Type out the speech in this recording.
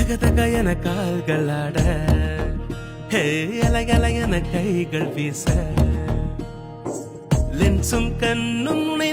தக என கால்கள் ஆட, அலகல என கைகள் வீச, லென்சும் கண்ணும் உனை